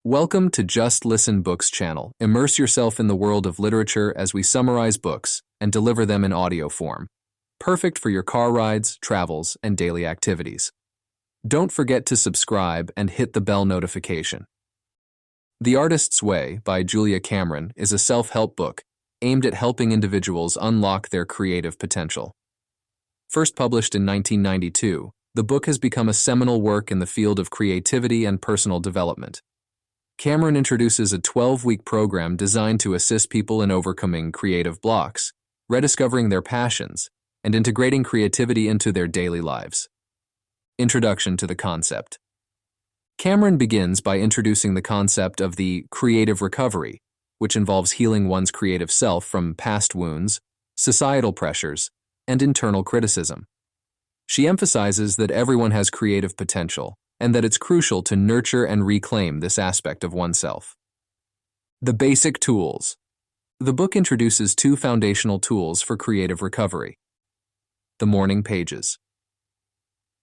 Welcome to Just Listen Books channel. Immerse yourself in the world of literature as we summarize books and deliver them in audio form. Perfect for your car rides, travels, and daily activities. Don't forget to subscribe and hit the bell notification. The Artist's Way by Julia Cameron is a self-help book aimed at helping individuals unlock their creative potential. First published in 1992, the book has become a seminal work in the field of creativity and personal development. Cameron introduces a 12-week program designed to assist people in overcoming creative blocks, rediscovering their passions, and integrating creativity into their daily lives. Introduction to the concept. Cameron begins by introducing the concept of the creative recovery, which involves healing one's creative self from past wounds, societal pressures, and internal criticism. She emphasizes that everyone has creative potential, and that it's crucial to nurture and reclaim this aspect of oneself. The basic tools. The book introduces two foundational tools for creative recovery. The morning pages.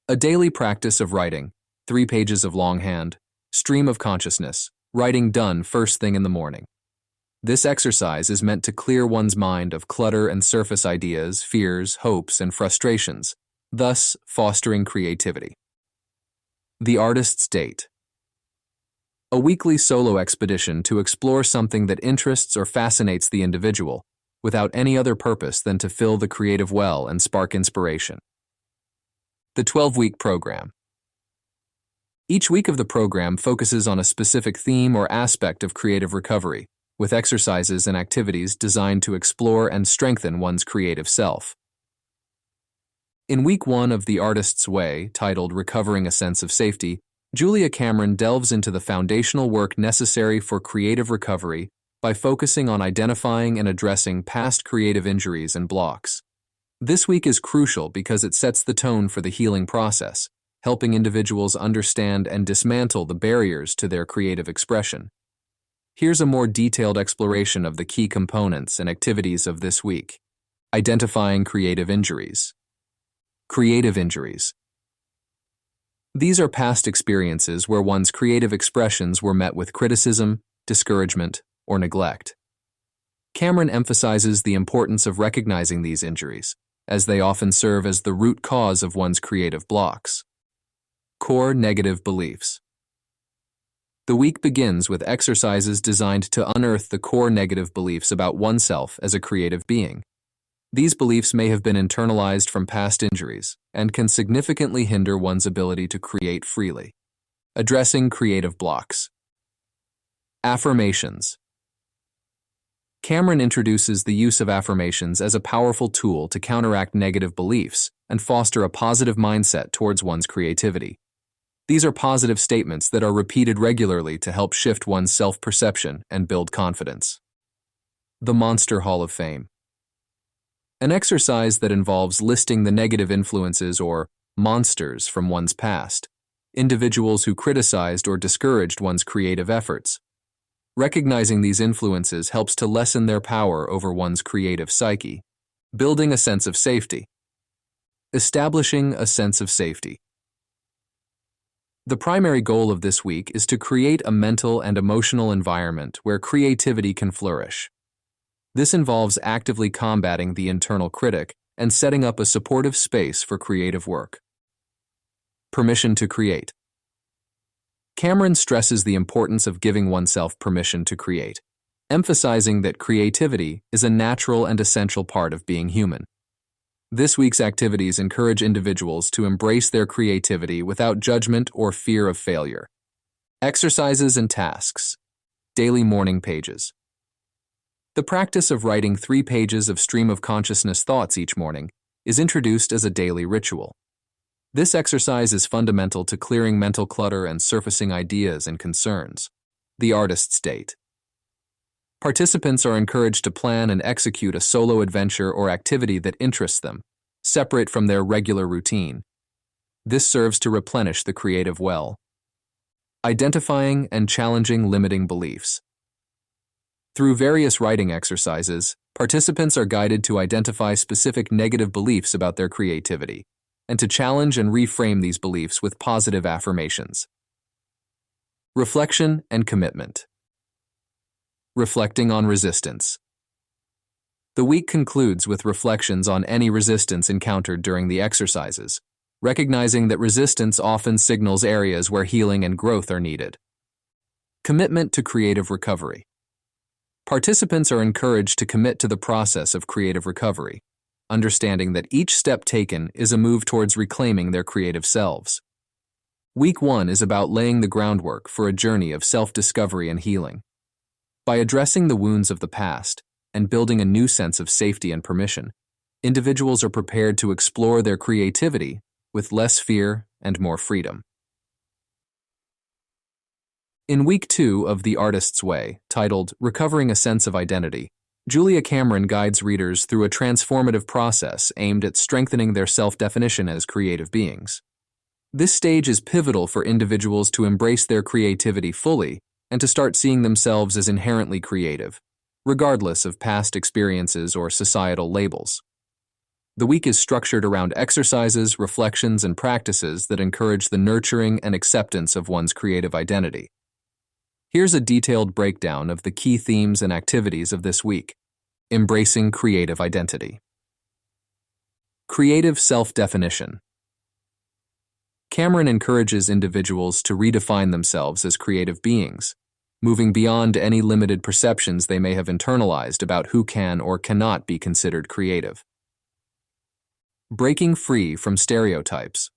A daily practice of writing, 3 pages of longhand, stream of consciousness, writing done first thing in the morning. This exercise is meant to clear one's mind of clutter and surface ideas, fears, hopes, and frustrations, thus fostering creativity. The Artist's Date. A weekly solo expedition to explore something that interests or fascinates the individual, without any other purpose than to fill the creative well and spark inspiration. The 12-week program. Each week of the program focuses on a specific theme or aspect of creative recovery, with exercises and activities designed to explore and strengthen one's creative self. In week 1 of The Artist's Way, titled Recovering a Sense of Safety, Julia Cameron delves into the foundational work necessary for creative recovery by focusing on identifying and addressing past creative injuries and blocks. This week is crucial because it sets the tone for the healing process, helping individuals understand and dismantle the barriers to their creative expression. Here's a more detailed exploration of the key components and activities of this week. Identifying creative injuries. Creative injuries. These are past experiences where one's creative expressions were met with criticism, discouragement, or neglect. Cameron emphasizes the importance of recognizing these injuries, as they often serve as the root cause of one's creative blocks. Core negative beliefs. The week begins with exercises designed to unearth the core negative beliefs about oneself as a creative being. These beliefs may have been internalized from past injuries and can significantly hinder one's ability to create freely. Addressing creative blocks. Affirmations. Cameron introduces the use of affirmations as a powerful tool to counteract negative beliefs and foster a positive mindset towards one's creativity. These are positive statements that are repeated regularly to help shift one's self-perception and build confidence. The Monster Hall of Fame. An exercise that involves listing the negative influences or monsters from one's past, individuals who criticized or discouraged one's creative efforts. Recognizing these influences helps to lessen their power over one's creative psyche. Building a sense of safety. Establishing a sense of safety. The primary goal of this week is to create a mental and emotional environment where creativity can flourish. This involves actively combating the internal critic and setting up a supportive space for creative work. Permission to create. Cameron stresses the importance of giving oneself permission to create, emphasizing that creativity is a natural and essential part of being human. This week's activities encourage individuals to embrace their creativity without judgment or fear of failure. Exercises and tasks. Daily morning pages. The practice of writing 3 pages of stream of consciousness thoughts each morning is introduced as a daily ritual. This exercise is fundamental to clearing mental clutter and surfacing ideas and concerns. The Artist's Date. Participants are encouraged to plan and execute a solo adventure or activity that interests them, separate from their regular routine. This serves to replenish the creative well. Identifying and challenging limiting beliefs. Through various writing exercises, participants are guided to identify specific negative beliefs about their creativity, and to challenge and reframe these beliefs with positive affirmations. Reflection and commitment. Reflecting on resistance. The week concludes with reflections on any resistance encountered during the exercises, recognizing that resistance often signals areas where healing and growth are needed. Commitment to creative recovery. Participants are encouraged to commit to the process of creative recovery, understanding that each step taken is a move towards reclaiming their creative selves. Week 1 is about laying the groundwork for a journey of self-discovery and healing. By addressing the wounds of the past and building a new sense of safety and permission, individuals are prepared to explore their creativity with less fear and more freedom. In Week 2 of The Artist's Way, titled Recovering a Sense of Identity, Julia Cameron guides readers through a transformative process aimed at strengthening their self-definition as creative beings. This stage is pivotal for individuals to embrace their creativity fully and to start seeing themselves as inherently creative, regardless of past experiences or societal labels. The week is structured around exercises, reflections, and practices that encourage the nurturing and acceptance of one's creative identity. Here's a detailed breakdown of the key themes and activities of this week. Embracing creative identity. Creative self-definition. Cameron encourages individuals to redefine themselves as creative beings, moving beyond any limited perceptions they may have internalized about who can or cannot be considered creative. Breaking free from stereotypes.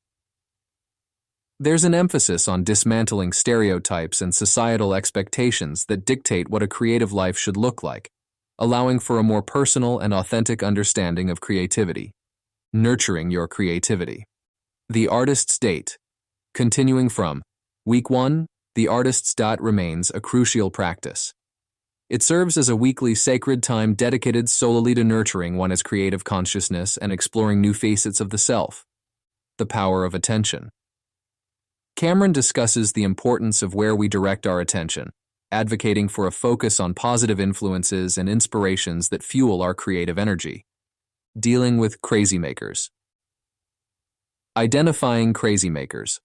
There's an emphasis on dismantling stereotypes and societal expectations that dictate what a creative life should look like, allowing for a more personal and authentic understanding of creativity. Nurturing your creativity. The Artist's Date. Continuing from Week 1, The Artist's Date remains a crucial practice. It serves as a weekly sacred time dedicated solely to nurturing one's creative consciousness and exploring new facets of the self. The power of attention. Cameron discusses the importance of where we direct our attention, advocating for a focus on positive influences and inspirations that fuel our creative energy. Dealing with crazy makers. Identifying crazy makers.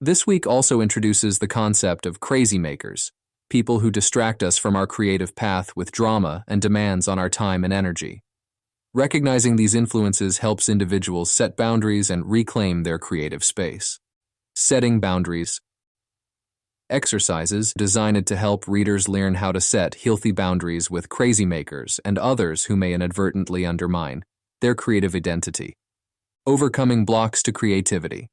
This week also introduces the concept of crazy makers, people who distract us from our creative path with drama and demands on our time and energy. Recognizing these influences helps individuals set boundaries and reclaim their creative space. Setting boundaries. Exercises designed to help readers learn how to set healthy boundaries with crazy makers and others who may inadvertently undermine their creative identity. Overcoming blocks to creativity.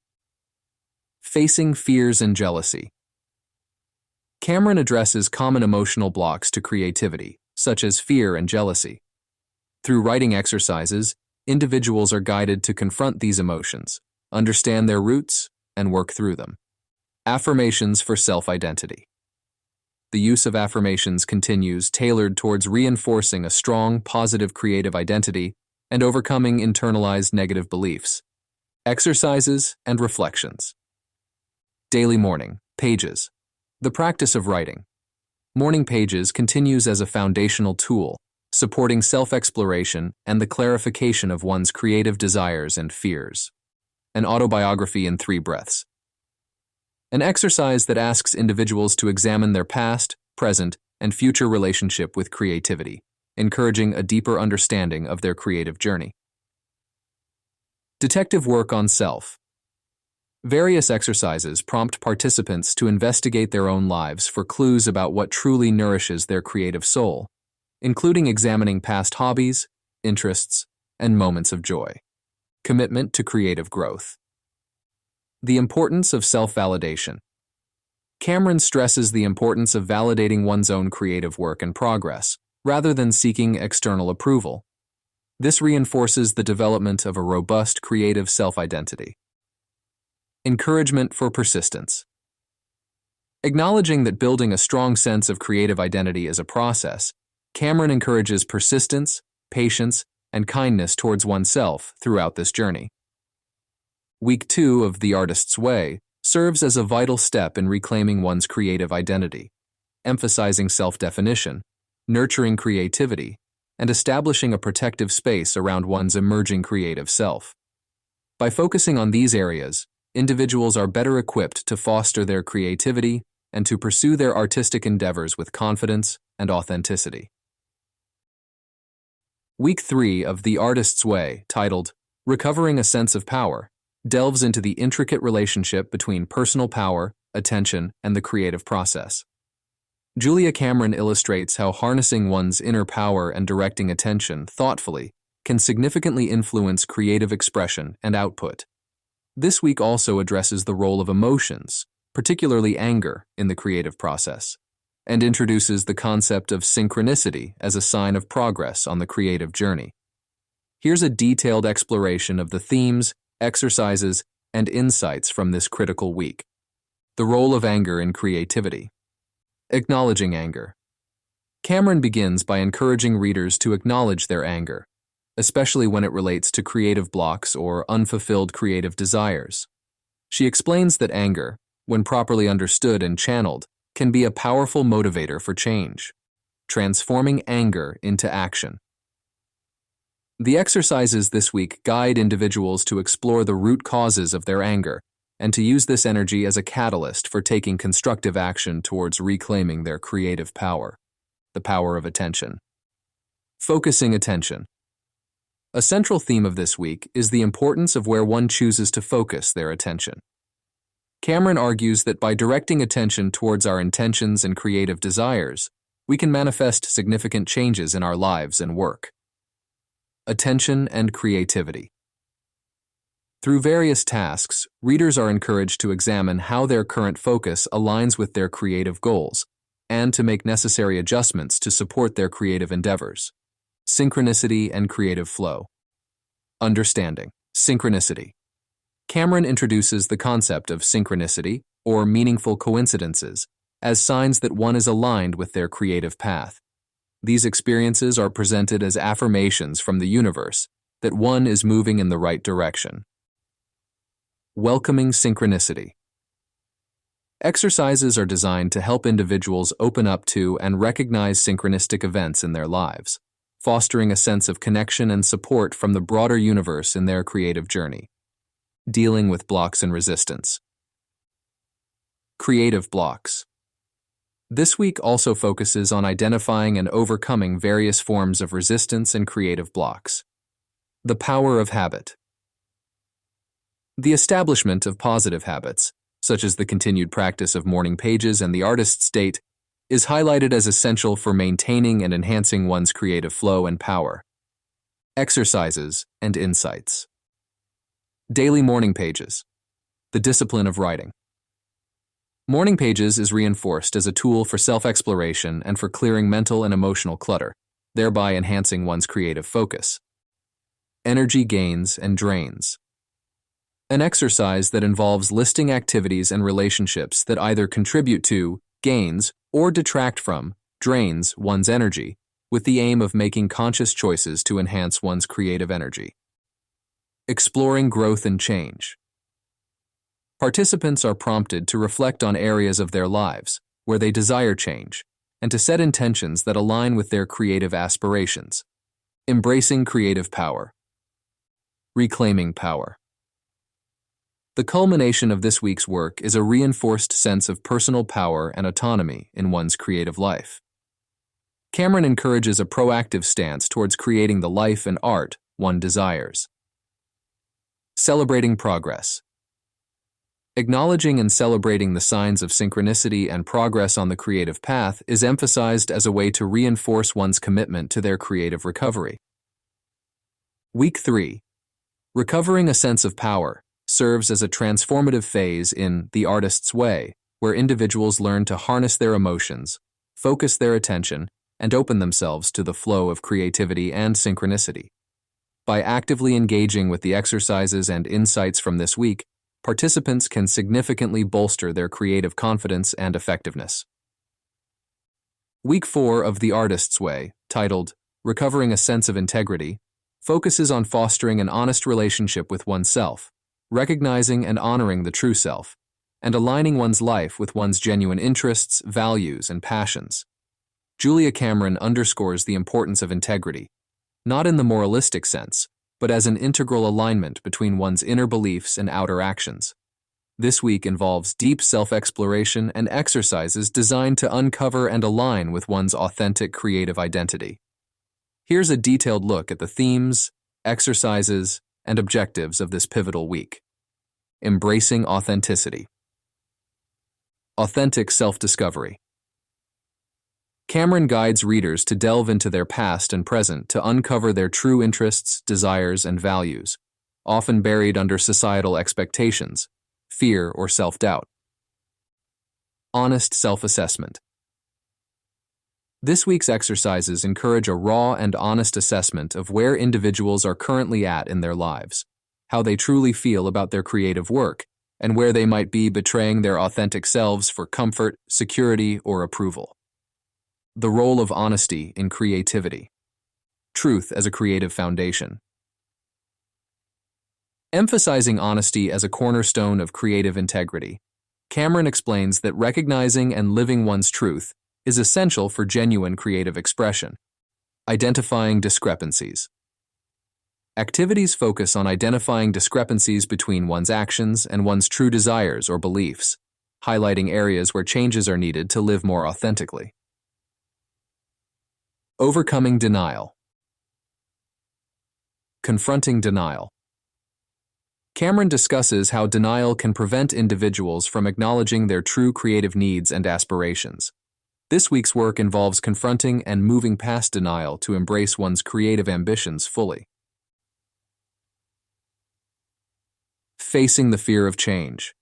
Facing fears and jealousy. Cameron addresses common emotional blocks to creativity, such as fear and jealousy. Through writing exercises, individuals are guided to confront these emotions, understand their roots, and work through them. Affirmations for self-identity. The use of affirmations continues tailored towards reinforcing a strong, positive creative identity and overcoming internalized negative beliefs. Exercises and reflections. Daily morning pages. The practice of writing. Morning pages continues as a foundational tool, supporting self-exploration and the clarification of one's creative desires and fears. An autobiography in 3 breaths. An exercise that asks individuals to examine their past, present, and future relationship with creativity, encouraging a deeper understanding of their creative journey. Detective work on self. Various exercises prompt participants to investigate their own lives for clues about what truly nourishes their creative soul, including examining past hobbies, interests, and moments of joy. Commitment to creative growth. The importance of self-validation. Cameron stresses the importance of validating one's own creative work and progress, rather than seeking external approval. This reinforces the development of a robust creative self-identity. Encouragement for persistence. Acknowledging that building a strong sense of creative identity is a process, Cameron encourages persistence, patience, and kindness towards oneself throughout this journey. Week 2 of The Artist's Way serves as a vital step in reclaiming one's creative identity, emphasizing self-definition, nurturing creativity, and establishing a protective space around one's emerging creative self. By focusing on these areas, individuals are better equipped to foster their creativity and to pursue their artistic endeavors with confidence and authenticity. Week 3 of The Artist's Way, titled Recovering a Sense of Power, delves into the intricate relationship between personal power, attention, and the creative process. Julia Cameron illustrates how harnessing one's inner power and directing attention thoughtfully can significantly influence creative expression and output. This week also addresses the role of emotions, particularly anger, in the creative process, and introduces the concept of synchronicity as a sign of progress on the creative journey. Here's a detailed exploration of the themes, exercises, and insights from this critical week. The role of anger in creativity. Acknowledging anger. Cameron begins by encouraging readers to acknowledge their anger, especially when it relates to creative blocks or unfulfilled creative desires. She explains that anger, when properly understood and channeled, can be a powerful motivator for change, transforming anger into action. The exercises this week guide individuals to explore the root causes of their anger and to use this energy as a catalyst for taking constructive action towards reclaiming their creative power, the power of attention. Focusing attention. A central theme of this week is the importance of where one chooses to focus their attention. Cameron argues that by directing attention towards our intentions and creative desires, we can manifest significant changes in our lives and work. Attention and creativity. Through various tasks, readers are encouraged to examine how their current focus aligns with their creative goals and to make necessary adjustments to support their creative endeavors. Synchronicity and creative flow. Understanding. Synchronicity. Cameron introduces the concept of synchronicity, or meaningful coincidences, as signs that one is aligned with their creative path. These experiences are presented as affirmations from the universe that one is moving in the right direction. Welcoming synchronicity. Exercises are designed to help individuals open up to and recognize synchronistic events in their lives, fostering a sense of connection and support from the broader universe in their creative journey. Dealing with blocks and resistance. Creative blocks. This week also focuses on identifying and overcoming various forms of resistance and creative blocks. The power of habit. The establishment of positive habits, such as the continued practice of morning pages and the artist's date, is highlighted as essential for maintaining and enhancing one's creative flow and power. Exercises and insights. Daily morning pages. The discipline of writing. Morning pages is reinforced as a tool for self-exploration and for clearing mental and emotional clutter, thereby enhancing one's creative focus. Energy gains and drains. An exercise that involves listing activities and relationships that either contribute to, gains, or detract from, drains one's energy, with the aim of making conscious choices to enhance one's creative energy. Exploring growth and change. Participants are prompted to reflect on areas of their lives where they desire change and to set intentions that align with their creative aspirations. Embracing creative power. Reclaiming power. The culmination of this week's work is a reinforced sense of personal power and autonomy in one's creative life. Cameron encourages a proactive stance towards creating the life and art one desires. Celebrating progress. Acknowledging and celebrating the signs of synchronicity and progress on the creative path is emphasized as a way to reinforce one's commitment to their creative recovery. Week 3. Recovering a sense of power serves as a transformative phase in The Artist's Way, where individuals learn to harness their emotions, focus their attention, and open themselves to the flow of creativity and synchronicity. By actively engaging with the exercises and insights from this week, participants can significantly bolster their creative confidence and effectiveness. Week 4 of The Artist's Way, titled Recovering a Sense of Integrity, focuses on fostering an honest relationship with oneself, recognizing and honoring the true self, and aligning one's life with one's genuine interests, values, and passions. Julia Cameron underscores the importance of integrity, not in the moralistic sense, but as an integral alignment between one's inner beliefs and outer actions. This week involves deep self-exploration and exercises designed to uncover and align with one's authentic creative identity. Here's a detailed look at the themes, exercises, and objectives of this pivotal week. Embracing authenticity. Authentic self-discovery. Cameron guides readers to delve into their past and present to uncover their true interests, desires, and values, often buried under societal expectations, fear, or self-doubt. Honest self-assessment. This week's exercises encourage a raw and honest assessment of where individuals are currently at in their lives, how they truly feel about their creative work, and where they might be betraying their authentic selves for comfort, security, or approval. The role of honesty in creativity. Truth as a creative foundation. Emphasizing honesty as a cornerstone of creative integrity, Cameron explains that recognizing and living one's truth is essential for genuine creative expression. Identifying discrepancies. Activities focus on identifying discrepancies between one's actions and one's true desires or beliefs, highlighting areas where changes are needed to live more authentically. Overcoming denial. Confronting denial. Cameron discusses how denial can prevent individuals from acknowledging their true creative needs and aspirations. This week's work involves confronting and moving past denial to embrace one's creative ambitions fully. Facing the fear of change.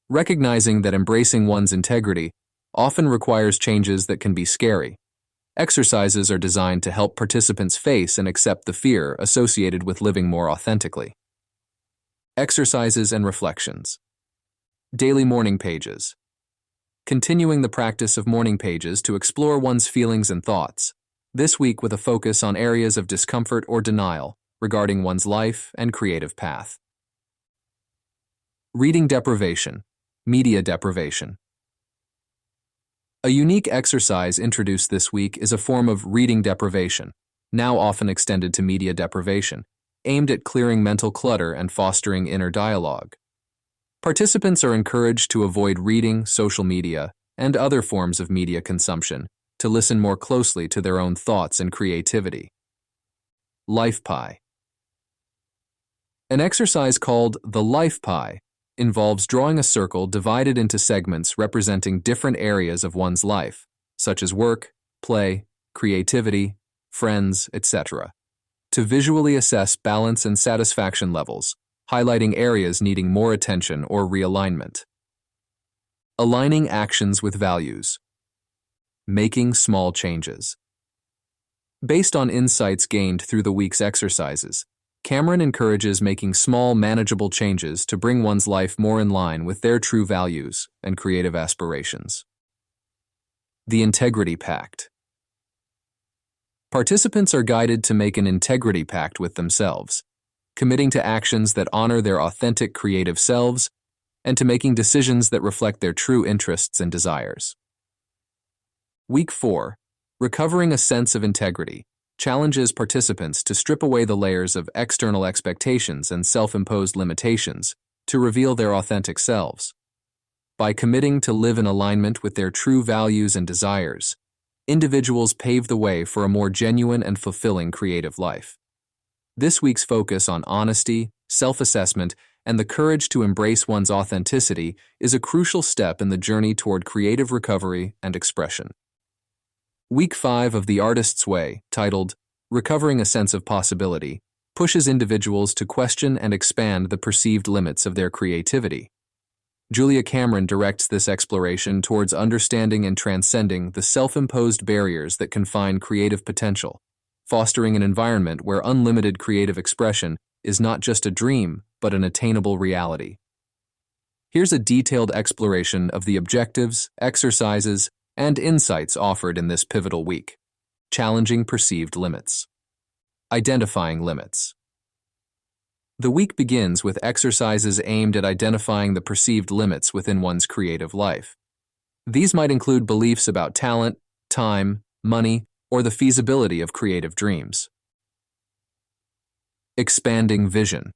Recognizing that embracing one's integrity often requires changes that can be scary. Exercises are designed to help participants face and accept the fear associated with living more authentically. Exercises and reflections. Daily morning pages. Continuing the practice of morning pages to explore one's feelings and thoughts, this week with a focus on areas of discomfort or denial regarding one's life and creative path. Reading deprivation, media deprivation. A unique exercise introduced this week is a form of reading deprivation, now often extended to media deprivation, aimed at clearing mental clutter and fostering inner dialogue. Participants are encouraged to avoid reading, social media, and other forms of media consumption to listen more closely to their own thoughts and creativity. Life Pie. An exercise called the Life Pie involves drawing a circle divided into segments representing different areas of one's life, such as work, play, creativity, friends, etc., to visually assess balance and satisfaction levels, highlighting areas needing more attention or realignment. Aligning actions with values. Making small changes. Based on insights gained through the week's exercises, Cameron encourages making small, manageable changes to bring one's life more in line with their true values and creative aspirations. The Integrity Pact. Participants are guided to make an integrity pact with themselves, committing to actions that honor their authentic creative selves and to making decisions that reflect their true interests and desires. Week 4, Recovering a Sense of Integrity, challenges participants to strip away the layers of external expectations and self-imposed limitations to reveal their authentic selves. By committing to live in alignment with their true values and desires, individuals pave the way for a more genuine and fulfilling creative life. This week's focus on honesty, self-assessment, and the courage to embrace one's authenticity is a crucial step in the journey toward creative recovery and expression. Week 5 of The Artist's Way, titled Recovering a Sense of Possibility, pushes individuals to question and expand the perceived limits of their creativity. Julia Cameron directs this exploration towards understanding and transcending the self-imposed barriers that confine creative potential, fostering an environment where unlimited creative expression is not just a dream, but an attainable reality. Here's a detailed exploration of the objectives, exercises, and insights offered in this pivotal week. Challenging perceived limits. Identifying limits. The week begins with exercises aimed at identifying the perceived limits within one's creative life. These might include beliefs about talent, time, money, or the feasibility of creative dreams. Expanding vision.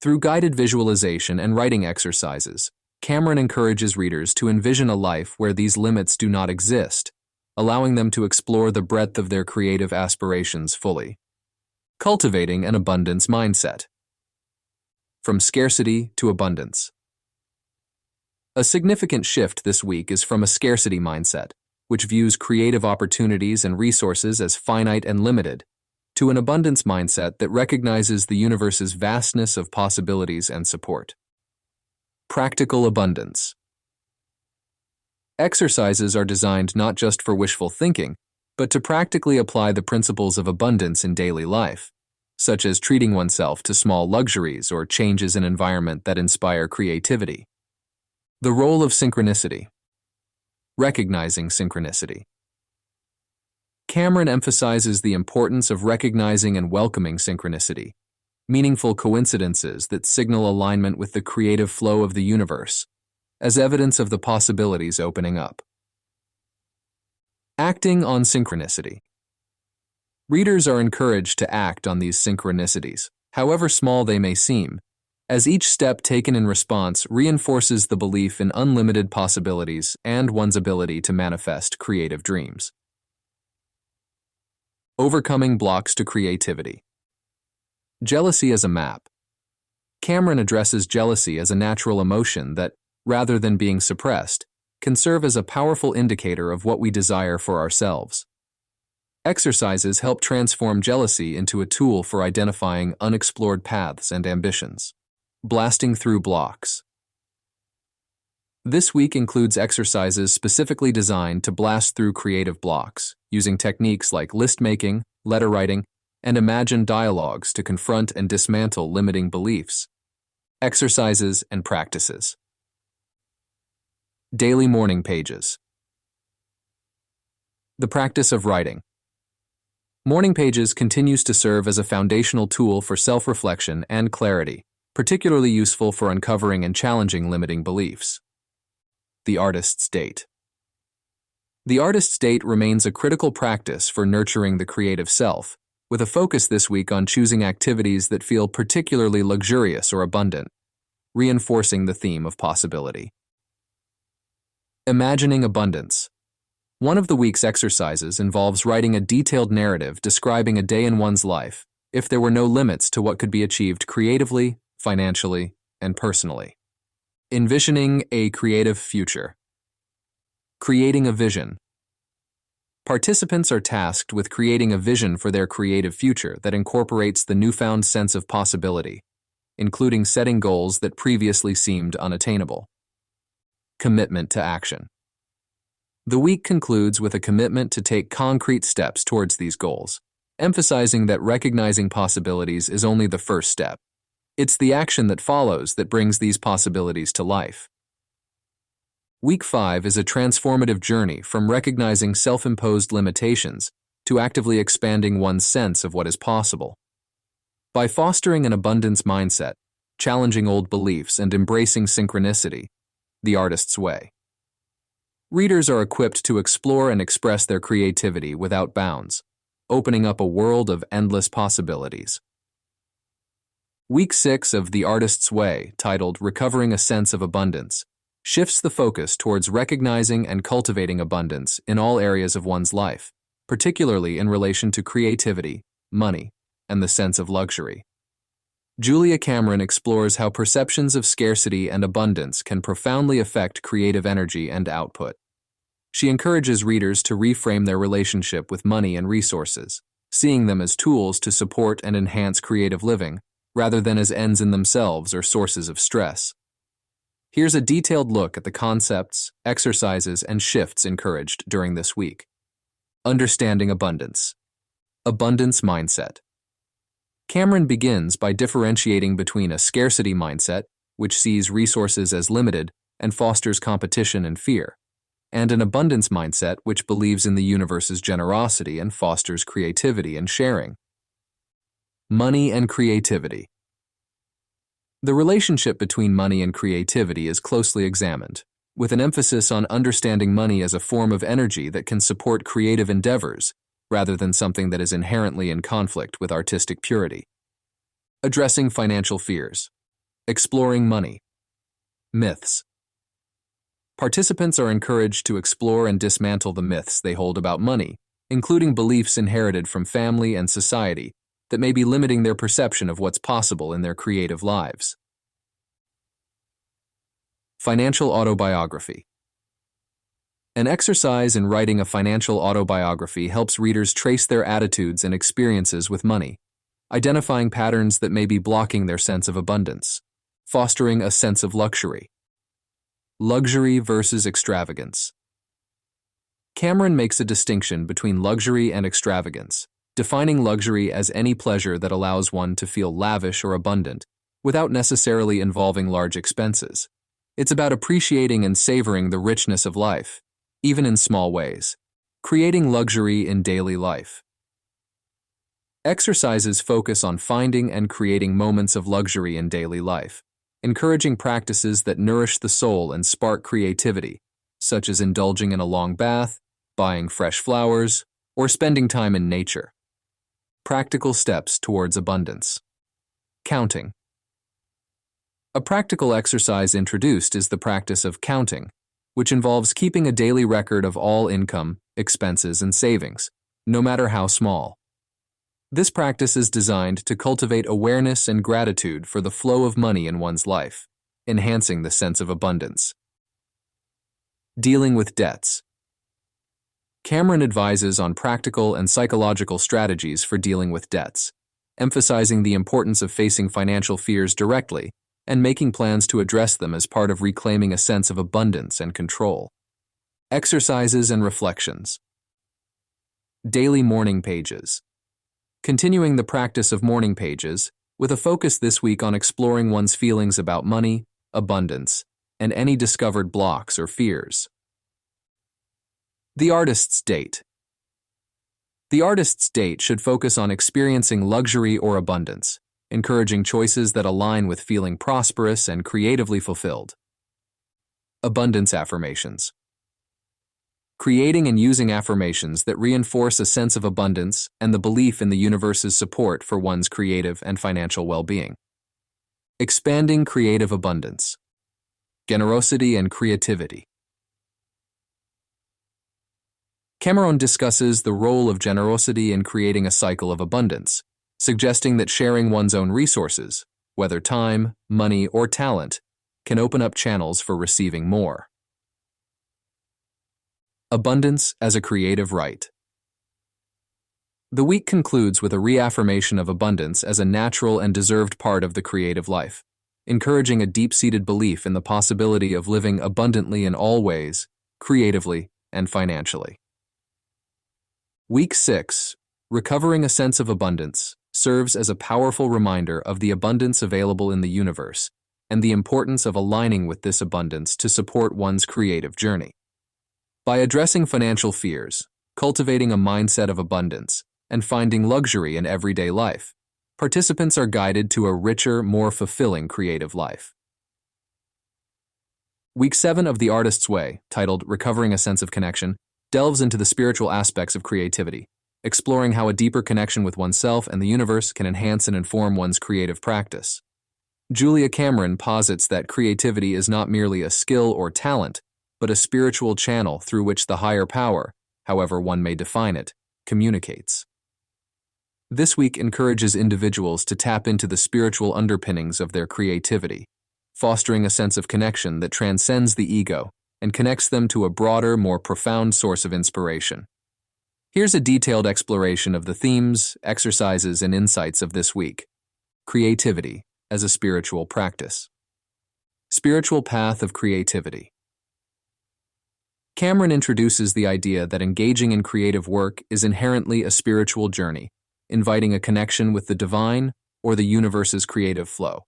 Through guided visualization and writing exercises, Cameron encourages readers to envision a life where these limits do not exist, allowing them to explore the breadth of their creative aspirations fully. Cultivating an abundance mindset. From scarcity to abundance. A significant shift this week is from a scarcity mindset, which views creative opportunities and resources as finite and limited, to an abundance mindset that recognizes the universe's vastness of possibilities and support. Practical abundance. Exercises are designed not just for wishful thinking, but to practically apply the principles of abundance in daily life, such as treating oneself to small luxuries or changes in environment that inspire creativity. The role of synchronicity. Recognizing synchronicity. Cameron emphasizes the importance of recognizing and welcoming synchronicity, meaningful coincidences that signal alignment with the creative flow of the universe, as evidence of the possibilities opening up. Acting on synchronicity. Readers are encouraged to act on these synchronicities, however small they may seem, as each step taken in response reinforces the belief in unlimited possibilities and one's ability to manifest creative dreams. Overcoming blocks to creativity. Jealousy as a map. Cameron addresses jealousy as a natural emotion that, rather than being suppressed, can serve as a powerful indicator of what we desire for ourselves. Exercises help transform jealousy into a tool for identifying unexplored paths and ambitions. Blasting through blocks. This week includes exercises specifically designed to blast through creative blocks, using techniques like list making, letter writing, and imagined dialogues to confront and dismantle limiting beliefs. Exercises and practices. Daily morning pages. The practice of writing. Morning pages continues to serve as a foundational tool for self-reflection and clarity, particularly useful for uncovering and challenging limiting beliefs. The artist's date. The artist's date remains a critical practice for nurturing the creative self, with a focus this week on choosing activities that feel particularly luxurious or abundant, reinforcing the theme of possibility. Imagining abundance. One of the week's exercises involves writing a detailed narrative describing a day in one's life, if there were no limits to what could be achieved creatively, financially, and personally. Envisioning a creative future. Creating a vision. Participants are tasked with creating a vision for their creative future that incorporates the newfound sense of possibility, including setting goals that previously seemed unattainable. Commitment to action. The week concludes with a commitment to take concrete steps towards these goals, emphasizing that recognizing possibilities is only the first step. It's the action that follows that brings these possibilities to life. Week 5 is a transformative journey from recognizing self-imposed limitations to actively expanding one's sense of what is possible. By fostering an abundance mindset, challenging old beliefs, and embracing synchronicity, the artist's way, readers are equipped to explore and express their creativity without bounds, opening up a world of endless possibilities. Week 6 of The Artist's Way, titled Recovering a Sense of Abundance, shifts the focus towards recognizing and cultivating abundance in all areas of one's life, particularly in relation to creativity, money, and the sense of luxury. Julia Cameron explores how perceptions of scarcity and abundance can profoundly affect creative energy and output. She encourages readers to reframe their relationship with money and resources, seeing them as tools to support and enhance creative living, rather than as ends in themselves or sources of stress. Here's a detailed look at the concepts, exercises, and shifts encouraged during this week. Understanding abundance. Abundance mindset. Cameron begins by differentiating between a scarcity mindset, which sees resources as limited and fosters competition and fear, and an abundance mindset which believes in the universe's generosity and fosters creativity and sharing. Money and creativity. The relationship between money and creativity is closely examined, with an emphasis on understanding money as a form of energy that can support creative endeavors, rather than something that is inherently in conflict with artistic purity. Addressing financial fears. Exploring money. Myths. Participants are encouraged to explore and dismantle the myths they hold about money, including beliefs inherited from family and society that may be limiting their perception of what's possible in their creative lives. Financial autobiography. An exercise in writing a financial autobiography helps readers trace their attitudes and experiences with money, identifying patterns that may be blocking their sense of abundance, fostering a sense of luxury. Luxury versus extravagance. Cameron makes a distinction between luxury and extravagance, defining luxury as any pleasure that allows one to feel lavish or abundant without necessarily involving large expenses. It's about appreciating and savoring the richness of life, even in small ways, creating luxury in daily life. Exercises focus on finding and creating moments of luxury in daily life, encouraging practices that nourish the soul and spark creativity, such as indulging in a long bath, buying fresh flowers, or spending time in nature. Practical steps towards abundance. Counting. A practical exercise introduced is the practice of counting, which involves keeping a daily record of all income, expenses, and savings, no matter how small. This practice is designed to cultivate awareness and gratitude for the flow of money in one's life, enhancing the sense of abundance. Dealing with debts. Cameron advises on practical and psychological strategies for dealing with debts, emphasizing the importance of facing financial fears directly and making plans to address them as part of reclaiming a sense of abundance and control. Exercises and reflections. Daily morning pages. Continuing the practice of morning pages, with a focus this week on exploring one's feelings about money, abundance, and any discovered blocks or fears. The artist's date. The artist's date should focus on experiencing luxury or abundance, encouraging choices that align with feeling prosperous and creatively fulfilled. Abundance affirmations. Creating and using affirmations that reinforce a sense of abundance and the belief in the universe's support for one's creative and financial well-being. Expanding creative abundance. Generosity and creativity. Cameron discusses the role of generosity in creating a cycle of abundance, suggesting that sharing one's own resources, whether time, money, or talent, can open up channels for receiving more. Abundance as a creative right. The week concludes with a reaffirmation of abundance as a natural and deserved part of the creative life, encouraging a deep-seated belief in the possibility of living abundantly in all ways, creatively and financially. Week 6, Recovering a Sense of Abundance, serves as a powerful reminder of the abundance available in the universe and the importance of aligning with this abundance to support one's creative journey. By addressing financial fears, cultivating a mindset of abundance, and finding luxury in everyday life, participants are guided to a richer, more fulfilling creative life. Week 7 of The Artist's Way, titled Recovering a Sense of Connection, delves into the spiritual aspects of creativity, exploring how a deeper connection with oneself and the universe can enhance and inform one's creative practice. Julia Cameron posits that creativity is not merely a skill or talent, but a spiritual channel through which the higher power, however one may define it, communicates. This week encourages individuals to tap into the spiritual underpinnings of their creativity, fostering a sense of connection that transcends the ego and connects them to a broader, more profound source of inspiration. Here's a detailed exploration of the themes, exercises, and insights of this week. Creativity as a spiritual practice. Spiritual path of creativity. Cameron introduces the idea that engaging in creative work is inherently a spiritual journey, inviting a connection with the divine or the universe's creative flow.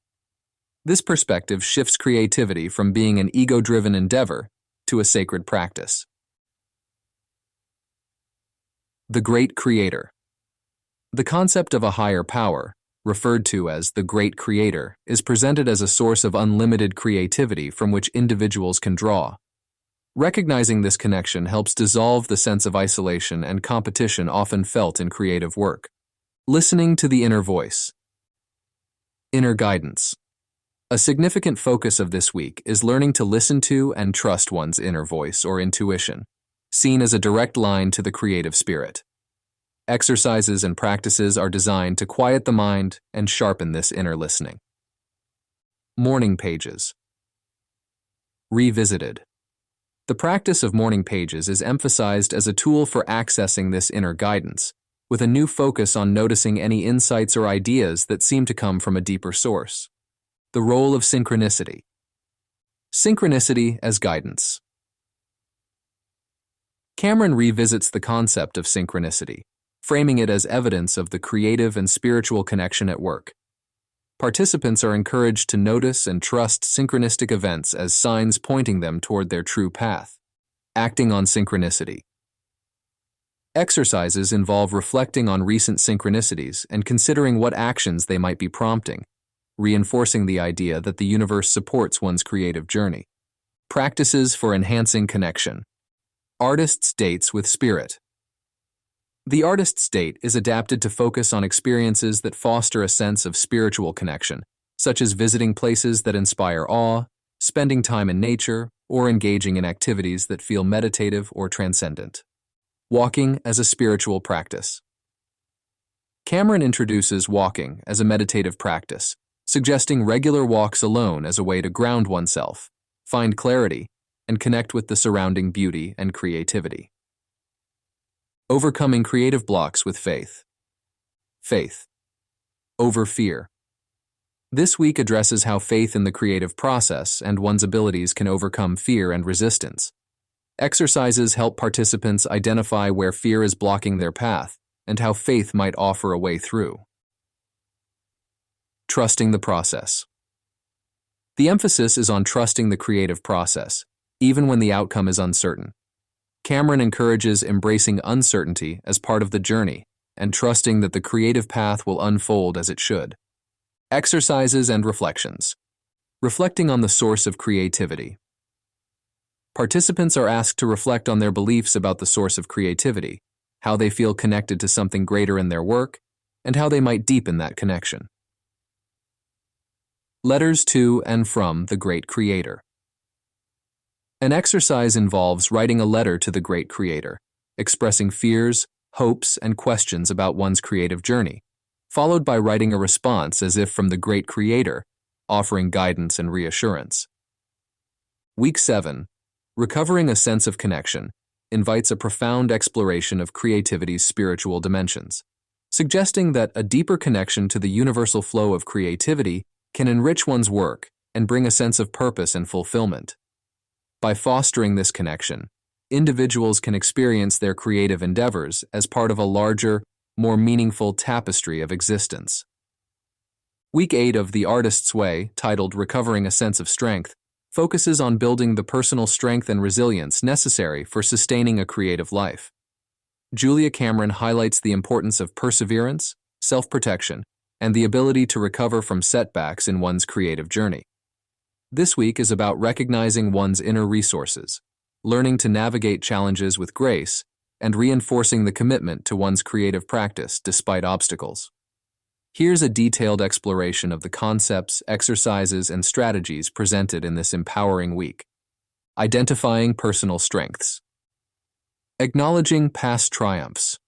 This perspective shifts creativity from being an ego-driven endeavor to a sacred practice. The Great Creator. The concept of a higher power, referred to as the Great Creator, is presented as a source of unlimited creativity from which individuals can draw. Recognizing this connection helps dissolve the sense of isolation and competition often felt in creative work. Listening to the inner voice. Inner guidance. A significant focus of this week is learning to listen to and trust one's inner voice or intuition, seen as a direct line to the creative spirit. Exercises and practices are designed to quiet the mind and sharpen this inner listening. Morning pages. Revisited. The practice of morning pages is emphasized as a tool for accessing this inner guidance, with a new focus on noticing any insights or ideas that seem to come from a deeper source. The role of synchronicity. Synchronicity as guidance. Cameron revisits the concept of synchronicity, framing it as evidence of the creative and spiritual connection at work. Participants are encouraged to notice and trust synchronistic events as signs pointing them toward their true path. Acting on synchronicity. Exercises involve reflecting on recent synchronicities and considering what actions they might be prompting, reinforcing the idea that the universe supports one's creative journey. Practices for enhancing connection. Artist's dates with spirit. The artist's date is adapted to focus on experiences that foster a sense of spiritual connection, such as visiting places that inspire awe, spending time in nature, or engaging in activities that feel meditative or transcendent. Walking as a spiritual practice. Cameron introduces walking as a meditative practice, suggesting regular walks alone as a way to ground oneself, find clarity, and connect with the surrounding beauty and creativity. Overcoming creative blocks with faith. Faith. Over fear. This week addresses how faith in the creative process and one's abilities can overcome fear and resistance. Exercises help participants identify where fear is blocking their path and how faith might offer a way through. Trusting the process. The emphasis is on trusting the creative process, even when the outcome is uncertain. Cameron encourages embracing uncertainty as part of the journey and trusting that the creative path will unfold as it should. Exercises and reflections. Reflecting on the source of creativity. Participants are asked to reflect on their beliefs about the source of creativity, how they feel connected to something greater in their work, and how they might deepen that connection. Letters to and from the Great Creator. An exercise involves writing a letter to the Great Creator, expressing fears, hopes, and questions about one's creative journey, followed by writing a response as if from the Great Creator, offering guidance and reassurance. Week 7, Recovering a Sense of Connection, invites a profound exploration of creativity's spiritual dimensions, suggesting that a deeper connection to the universal flow of creativity can enrich one's work and bring a sense of purpose and fulfillment. By fostering this connection, individuals can experience their creative endeavors as part of a larger, more meaningful tapestry of existence. Week 8 of The Artist's Way, titled Recovering a Sense of Strength, focuses on building the personal strength and resilience necessary for sustaining a creative life. Julia Cameron highlights the importance of perseverance, self-protection, and the ability to recover from setbacks in one's creative journey. This week is about recognizing one's inner resources, learning to navigate challenges with grace, and reinforcing the commitment to one's creative practice despite obstacles. Here's a detailed exploration of the concepts, exercises, and strategies presented in this empowering week. Identifying personal strengths. Acknowledging past triumphs.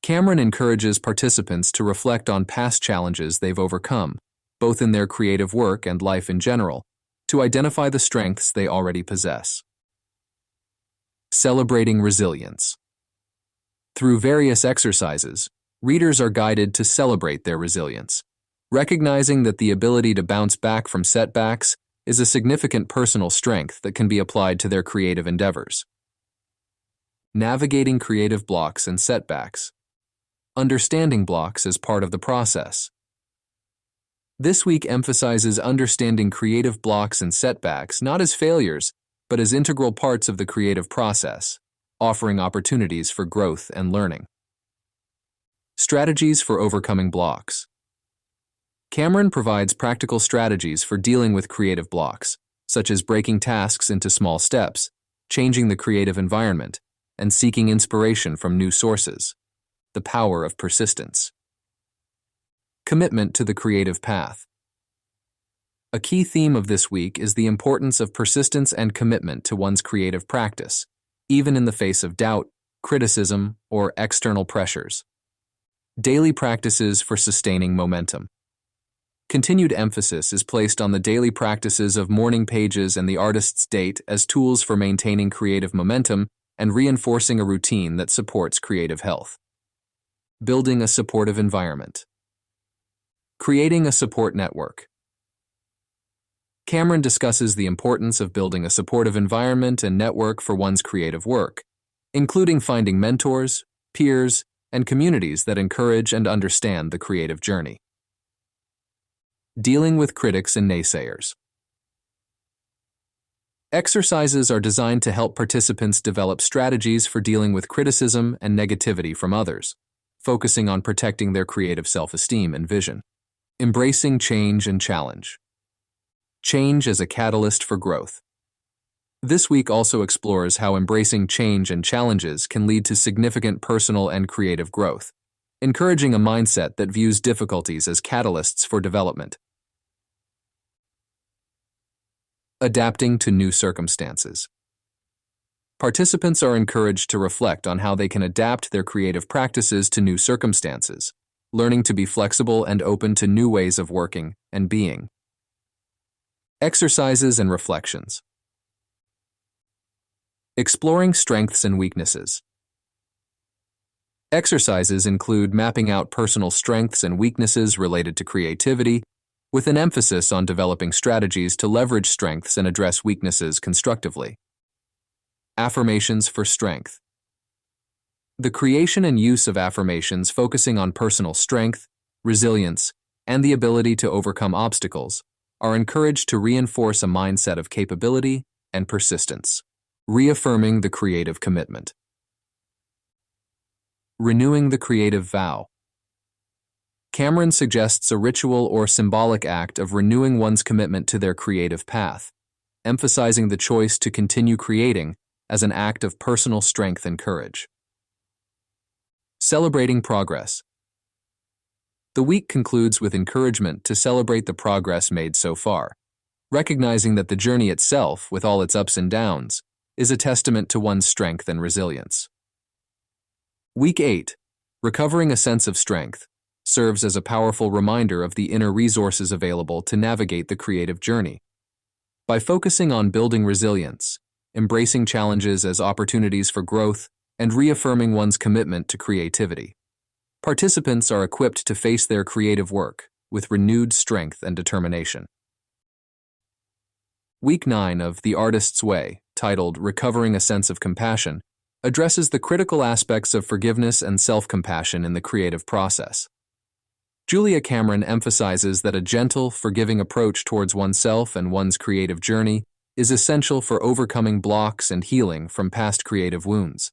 Cameron encourages participants to reflect on past challenges they've overcome, both in their creative work and life in general, to identify the strengths they already possess. Celebrating resilience. Through various exercises, readers are guided to celebrate their resilience, recognizing that the ability to bounce back from setbacks is a significant personal strength that can be applied to their creative endeavors. Navigating creative blocks and setbacks. Understanding blocks as part of the process. This week emphasizes understanding creative blocks and setbacks not as failures, but as integral parts of the creative process, offering opportunities for growth and learning. Strategies for overcoming blocks. Cameron provides practical strategies for dealing with creative blocks, such as breaking tasks into small steps, changing the creative environment, and seeking inspiration from new sources. The power of persistence. Commitment to the creative path. A key theme of this week is the importance of persistence and commitment to one's creative practice, even in the face of doubt, criticism, or external pressures. Daily practices for sustaining momentum. Continued emphasis is placed on the daily practices of morning pages and the artist's date as tools for maintaining creative momentum and reinforcing a routine that supports creative health. Building a supportive environment. Creating a support network. Cameron discusses the importance of building a supportive environment and network for one's creative work, including finding mentors, peers, and communities that encourage and understand the creative journey. Dealing with critics and naysayers. Exercises are designed to help participants develop strategies for dealing with criticism and negativity from others, focusing on protecting their creative self-esteem and vision. Embracing change and challenge. Change as a catalyst for growth. This week also explores how embracing change and challenges can lead to significant personal and creative growth, encouraging a mindset that views difficulties as catalysts for development. Adapting to new circumstances. Participants are encouraged to reflect on how they can adapt their creative practices to new circumstances, learning to be flexible and open to new ways of working and being. Exercises and reflections. Exploring strengths and weaknesses. Exercises include mapping out personal strengths and weaknesses related to creativity, with an emphasis on developing strategies to leverage strengths and address weaknesses constructively. Affirmations for strength. The creation and use of affirmations focusing on personal strength, resilience, and the ability to overcome obstacles are encouraged to reinforce a mindset of capability and persistence. Reaffirming the creative commitment. Renewing the creative vow. Cameron suggests a ritual or symbolic act of renewing one's commitment to their creative path, emphasizing the choice to continue creating as an act of personal strength and courage. Celebrating progress. The week concludes with encouragement to celebrate the progress made so far, recognizing that the journey itself, with all its ups and downs, is a testament to one's strength and resilience. Week 8, Recovering a Sense of Strength, serves as a powerful reminder of the inner resources available to navigate the creative journey. By focusing on building resilience, embracing challenges as opportunities for growth, and reaffirming one's commitment to creativity, participants are equipped to face their creative work with renewed strength and determination. Week 9 of The Artist's Way, titled Recovering a Sense of Compassion, addresses the critical aspects of forgiveness and self-compassion in the creative process. Julia Cameron emphasizes that a gentle, forgiving approach towards oneself and one's creative journey is essential for overcoming blocks and healing from past creative wounds.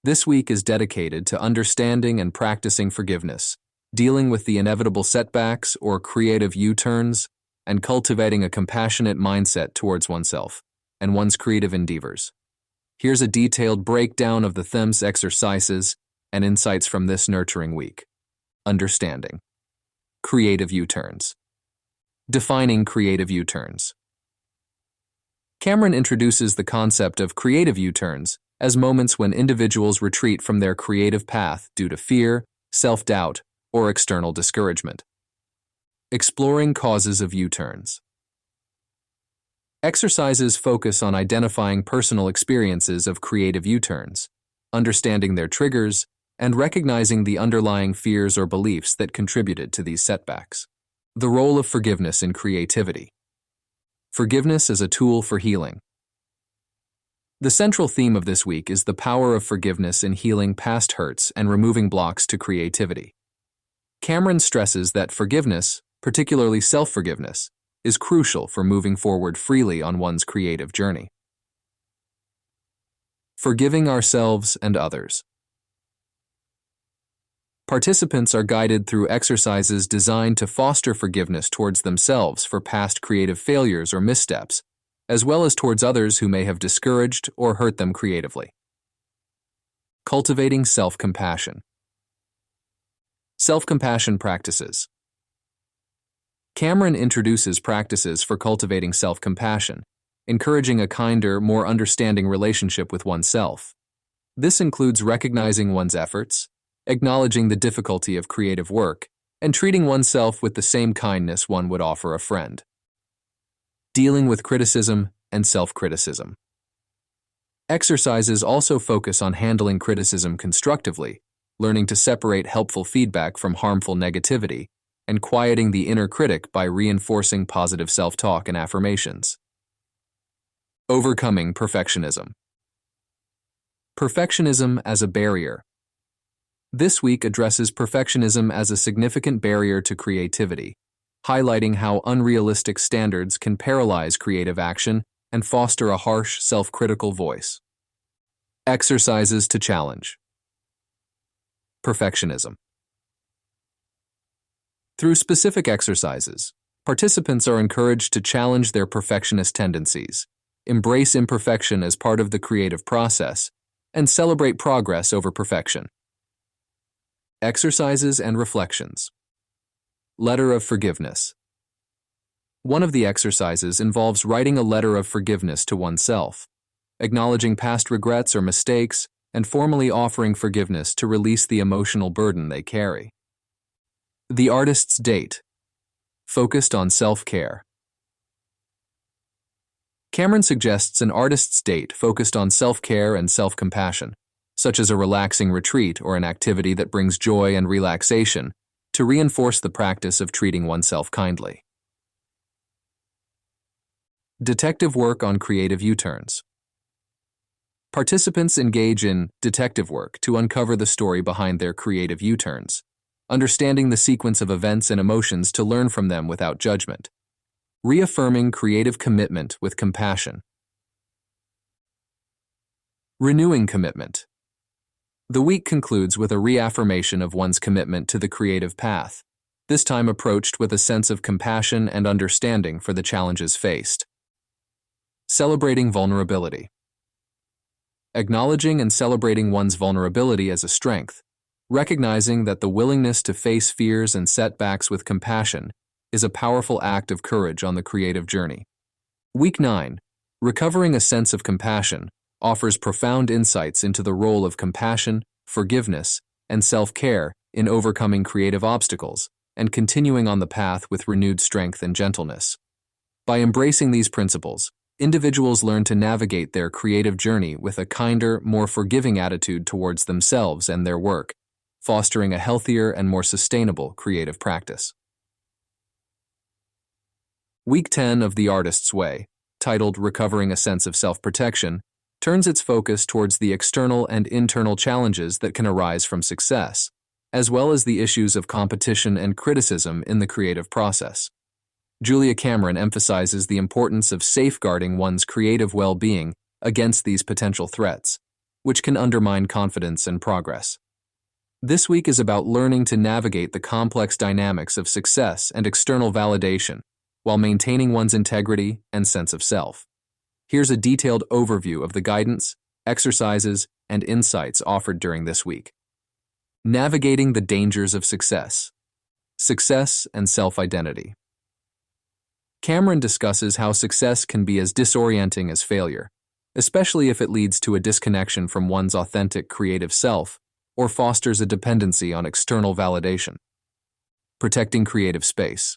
This week is dedicated to understanding and practicing forgiveness, dealing with the inevitable setbacks or creative U-turns, and cultivating a compassionate mindset towards oneself and one's creative endeavors. Here's a detailed breakdown of the themes, exercises, and insights from this nurturing week. Understanding. Creative U-turns. Defining creative U-turns. Cameron introduces the concept of creative U-turns as moments when individuals retreat from their creative path due to fear, self-doubt, or external discouragement. Exploring causes of U-turns. Exercises focus on identifying personal experiences of creative U-turns, understanding their triggers, and recognizing the underlying fears or beliefs that contributed to these setbacks. The role of forgiveness in creativity. Forgiveness as a tool for healing. The central theme of this week is the power of forgiveness in healing past hurts and removing blocks to creativity. Cameron stresses that forgiveness, particularly self-forgiveness, is crucial for moving forward freely on one's creative journey. Forgiving ourselves and others. Participants are guided through exercises designed to foster forgiveness towards themselves for past creative failures or missteps, as well as towards others who may have discouraged or hurt them creatively. Cultivating self-compassion. Self-compassion practices. Cameron introduces practices for cultivating self-compassion, encouraging a kinder, more understanding relationship with oneself. This includes recognizing one's efforts, acknowledging the difficulty of creative work, and treating oneself with the same kindness one would offer a friend. Dealing with criticism and self-criticism. Exercises also focus on handling criticism constructively, learning to separate helpful feedback from harmful negativity, and quieting the inner critic by reinforcing positive self-talk and affirmations. Overcoming perfectionism. Perfectionism as a barrier. This week addresses perfectionism as a significant barrier to creativity, highlighting how unrealistic standards can paralyze creative action and foster a harsh, self-critical voice. Exercises to challenge perfectionism. Through specific exercises, participants are encouraged to challenge their perfectionist tendencies, embrace imperfection as part of the creative process, and celebrate progress over perfection. Exercises and reflections. Letter of forgiveness. One of the exercises involves writing a letter of forgiveness to oneself, acknowledging past regrets or mistakes, and formally offering forgiveness to release the emotional burden they carry. The artist's date. Focused on self-care. Cameron suggests an artist's date focused on self-care and self-compassion, such as a relaxing retreat or an activity that brings joy and relaxation, to reinforce the practice of treating oneself kindly. Detective work on creative U-turns. Participants engage in detective work to uncover the story behind their creative U-turns, understanding the sequence of events and emotions to learn from them without judgment. Reaffirming creative commitment with compassion. Renewing commitment. The week concludes with a reaffirmation of one's commitment to the creative path, this time approached with a sense of compassion and understanding for the challenges faced. Celebrating vulnerability. Acknowledging and celebrating one's vulnerability as a strength, recognizing that the willingness to face fears and setbacks with compassion is a powerful act of courage on the creative journey. Week 9, Recovering a Sense of Compassion, offers profound insights into the role of compassion, forgiveness, and self-care in overcoming creative obstacles and continuing on the path with renewed strength and gentleness. By embracing these principles, individuals learn to navigate their creative journey with a kinder, more forgiving attitude towards themselves and their work, fostering a healthier and more sustainable creative practice. Week 10 of The Artist's Way, titled Recovering a Sense of Self-Protection, turns its focus towards the external and internal challenges that can arise from success, as well as the issues of competition and criticism in the creative process. Julia Cameron emphasizes the importance of safeguarding one's creative well-being against these potential threats, which can undermine confidence and progress. This week is about learning to navigate the complex dynamics of success and external validation while maintaining one's integrity and sense of self. Here's a detailed overview of the guidance, exercises, and insights offered during this week. Navigating the dangers of success. Success and self-identity. Cameron discusses how success can be as disorienting as failure, especially if it leads to a disconnection from one's authentic creative self or fosters a dependency on external validation. Protecting creative space.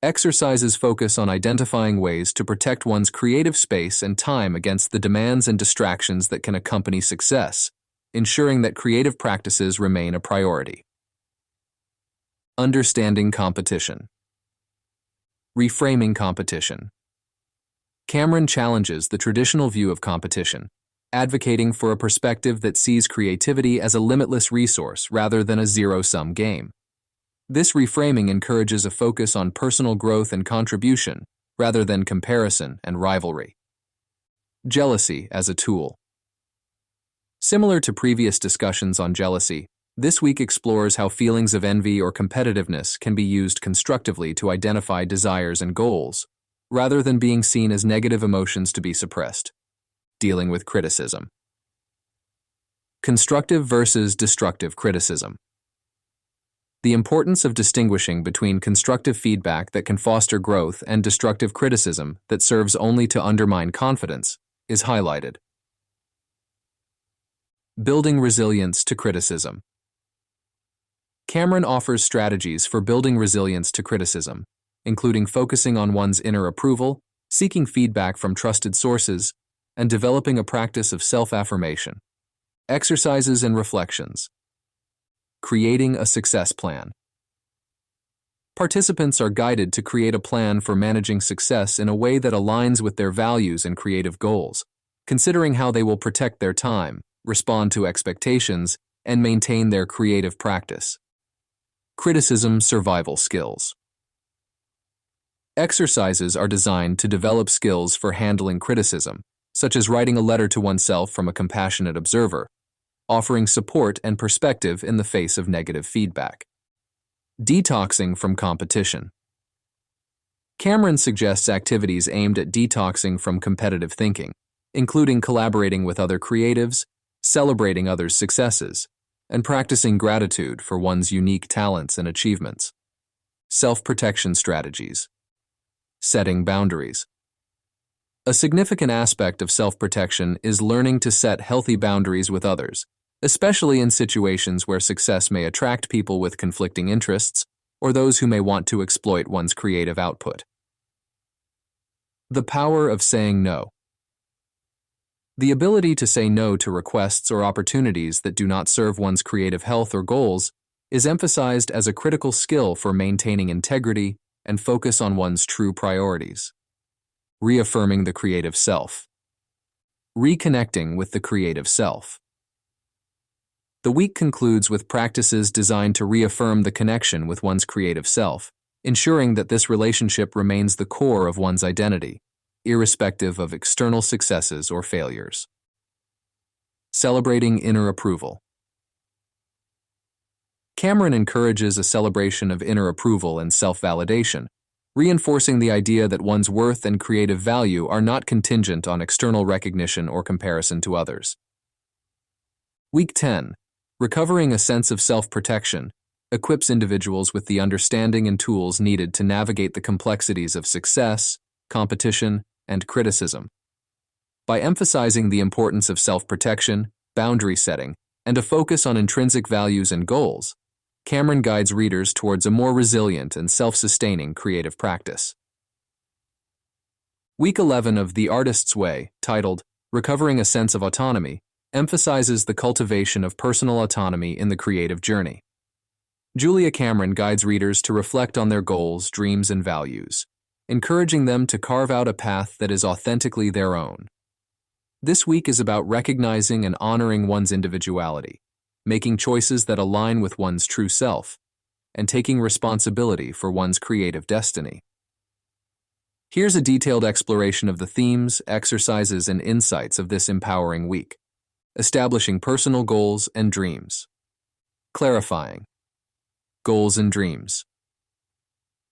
Exercises focus on identifying ways to protect one's creative space and time against the demands and distractions that can accompany success, ensuring that creative practices remain a priority. Understanding competition. Reframing competition. Cameron challenges the traditional view of competition, advocating for a perspective that sees creativity as a limitless resource rather than a zero-sum game. This reframing encourages a focus on personal growth and contribution rather than comparison and rivalry. Jealousy as a tool. Similar to previous discussions on jealousy, this week explores how feelings of envy or competitiveness can be used constructively to identify desires and goals, rather than being seen as negative emotions to be suppressed. Dealing with criticism. Constructive versus destructive criticism. The importance of distinguishing between constructive feedback that can foster growth and destructive criticism that serves only to undermine confidence is highlighted. Building resilience to criticism. Cameron offers strategies for building resilience to criticism, including focusing on one's inner approval, seeking feedback from trusted sources, and developing a practice of self-affirmation. Exercises and reflections. Creating a success plan. Participants are guided to create a plan for managing success in a way that aligns with their values and creative goals, considering how they will protect their time, respond to expectations, and maintain their creative practice. Criticism survival skills. Exercises are designed to develop skills for handling criticism, such as writing a letter to oneself from a compassionate observer, offering support and perspective in the face of negative feedback. Detoxing from competition. Cameron suggests activities aimed at detoxing from competitive thinking, including collaborating with other creatives, celebrating others' successes, and practicing gratitude for one's unique talents and achievements. Self-protection strategies. Setting boundaries. A significant aspect of self-protection is learning to set healthy boundaries with others, especially in situations where success may attract people with conflicting interests or those who may want to exploit one's creative output. The power of saying no. The ability to say no to requests or opportunities that do not serve one's creative health or goals is emphasized as a critical skill for maintaining integrity and focus on one's true priorities. Reaffirming the creative self. Reconnecting with the creative self. The week concludes with practices designed to reaffirm the connection with one's creative self, ensuring that this relationship remains the core of one's identity, irrespective of external successes or failures. Celebrating inner approval. Cameron encourages a celebration of inner approval and self-validation, reinforcing the idea that one's worth and creative value are not contingent on external recognition or comparison to others. Week 10. Recovering a sense of self-protection equips individuals with the understanding and tools needed to navigate the complexities of success, competition, and criticism. By emphasizing the importance of self-protection, boundary setting, and a focus on intrinsic values and goals, Cameron guides readers towards a more resilient and self-sustaining creative practice. Week 11 of The Artist's Way, titled Recovering a Sense of Autonomy, emphasizes the cultivation of personal autonomy in the creative journey. Julia Cameron guides readers to reflect on their goals, dreams, and values, encouraging them to carve out a path that is authentically their own. This week is about recognizing and honoring one's individuality, making choices that align with one's true self, and taking responsibility for one's creative destiny. Here's a detailed exploration of the themes, exercises, and insights of this empowering week. Establishing personal goals and dreams. Clarifying. Goals and dreams.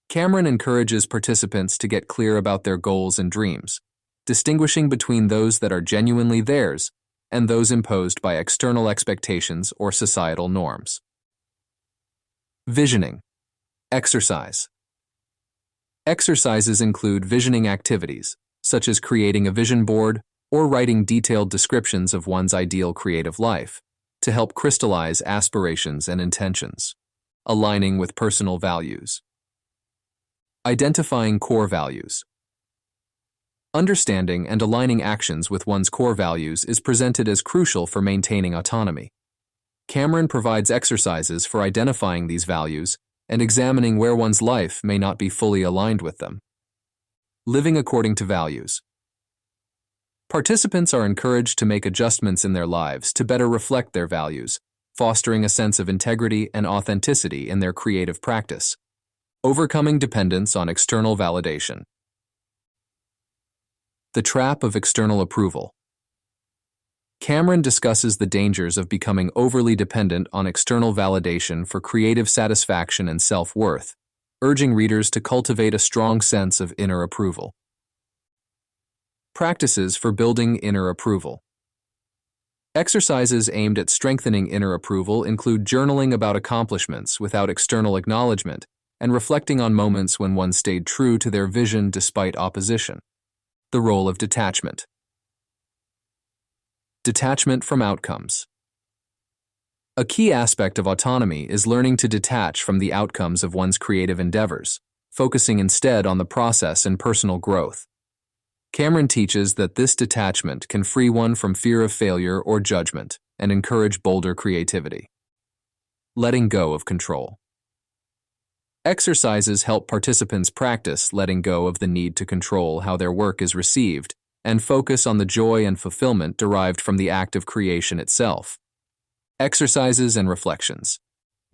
Cameron encourages participants to get clear about their goals and dreams, distinguishing between those that are genuinely theirs and those imposed by external expectations or societal norms. Visioning. Exercise. Exercises include visioning activities, such as creating a vision board or writing detailed descriptions of one's ideal creative life, to help crystallize aspirations and intentions. Aligning with personal values. Identifying core values. Understanding and aligning actions with one's core values is presented as crucial for maintaining autonomy. Cameron provides exercises for identifying these values and examining where one's life may not be fully aligned with them. Living according to values. Participants are encouraged to make adjustments in their lives to better reflect their values, fostering a sense of integrity and authenticity in their creative practice. Overcoming dependence on external validation. The trap of external approval. Cameron discusses the dangers of becoming overly dependent on external validation for creative satisfaction and self-worth, urging readers to cultivate a strong sense of inner approval. Practices for building inner approval. Exercises aimed at strengthening inner approval include journaling about accomplishments without external acknowledgement and reflecting on moments when one stayed true to their vision despite opposition. The role of detachment. Detachment from outcomes. A key aspect of autonomy is learning to detach from the outcomes of one's creative endeavors, focusing instead on the process and personal growth. Cameron teaches that this detachment can free one from fear of failure or judgment and encourage bolder creativity. Letting go of control. Exercises help participants practice letting go of the need to control how their work is received and focus on the joy and fulfillment derived from the act of creation itself. Exercises and reflections.